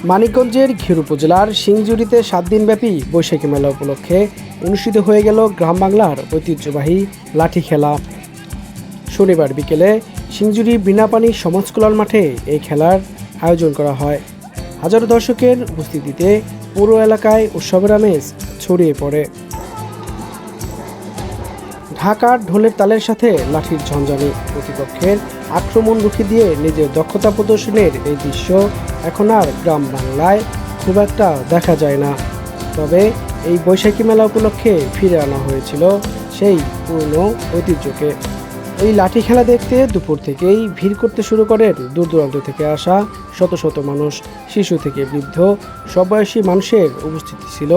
মানিকগঞ্জের ঘিওর উপজেলার সিংজুরিতে 7 দিনব্যাপী বৈশাখী মেলা উপলক্ষে অনুষ্ঠিত হয়ে গেল গ্রাম বাংলার ঐতিহ্যবাহী লাঠি খেলা। শনিবার বিকেলে সিংজুরি বিনাপানি সমাজ কল্যাণ মাঠে এই খেলার আয়োজন করা হয়। হাজারো দর্শকের উপস্থিতিতে পুরো এলাকায় উৎসবের আমেজ ছড়িয়ে পড়ে। ঢাকার ঢোলের তালের সাথে লাঠির ঝঞ্ঝানি, প্রতিপক্ষের আক্রমণ রুখে দিয়ে নিজের দক্ষতা প্রদর্শনের এই দৃশ্য এখন আর গ্রাম বাংলায় খুব একটা দেখা যায় না। তবে এই বৈশাখী মেলা উপলক্ষে ফিরে আনা হয়েছিল সেই পুরনো ঐতিহ্যকে। এই লাঠি খেলা দেখতে দুপুর থেকেই ভিড় করতে শুরু করেন দূর দূরান্ত থেকে আসা শত শত মানুষ। শিশু থেকে বৃদ্ধ সব বয়সী মানুষের উপস্থিতি ছিল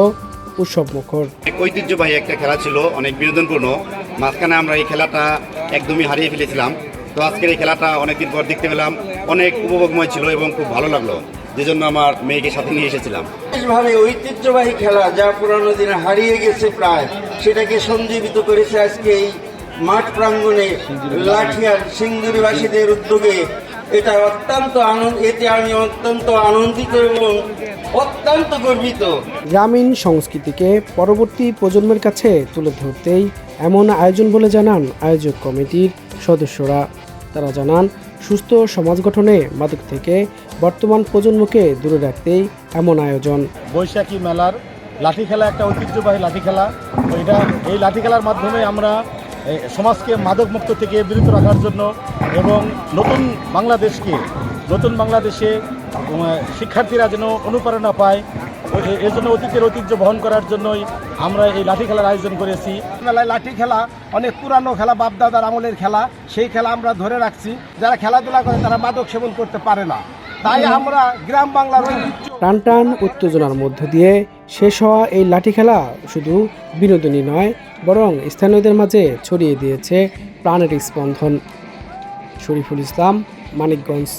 উৎসব মুখর। ঐতিহ্যবাহী একটা খেলা ছিল, অনেক বিনোদনপূর্ণ। মাঝখানে আমরা এই খেলাটা একদমই হারিয়ে ফেলেছিলাম। তো আজকের এই খেলাটা অনেকদিন পর দেখতে পেলাম, অনেক উপভোগময় ছিল এবং খুব ভালো লাগলো, যে জন্য আমার মেয়েকে সাথে নিয়ে এসেছিলাম। বিশেষভাবে ঐতিহ্যবাহী খেলা যা পুরানো দিনে হারিয়ে গেছে প্রায়, সেটাকে সঞ্জীবিত করেছে আজকে এই মাঠ প্রাঙ্গণে লাঠিয়ার সিংজুরিবাসীদের উদ্যোগে। এটা এতে আমি অত্যন্ত আনন্দিত এবং অত্যন্ত গর্বিত। গ্রামীণ সংস্কৃতিকে পরবর্তী প্রজন্মের কাছে তুলে ধরতেই এমন আয়োজন বলে জানান আয়োজক কমিটির সদস্যরা। তারা জানান, সুস্থ সমাজ গঠনে মাদক থেকে বর্তমান প্রজন্মকে দূরে রাখতেই এমন আয়োজন। বৈশাখী মেলার লাঠি খেলা একটা ঐতিহ্যবাহী লাঠি খেলা। এই লাঠি খেলার মাধ্যমে আমরা সমাজকে মাদক মুক্ত থেকে বিরত রাখার জন্য এবং নতুন বাংলাদেশে শিক্ষার্থীরা যেন অনুপ্রেরণা পায়, এর জন্য অতীতের ঐতিহ্য বহন করার জন্যই আমরা এই লাঠি খেলার আয়োজন করেছি। মেলায় লাঠি খেলা অনেক পুরানো খেলা, বাপদাদার আমলের খেলা। সেই খেলা আমরা ধরে রাখছি। যারা খেলাধুলা করে তারা মাদক সেবন করতে পারে না, তাই আমরা গ্রাম বাংলার টান টান উত্তেজনার মধ্য দিয়ে শেষ হওয়া এই লাঠি খেলা শুধু বিনোদনই নয়, বরং স্থানীয়দের মাঝে ছড়িয়ে দিয়েছে প্রাণের স্পন্দন। শরীফুল ইসলাম, মানিকগঞ্জ।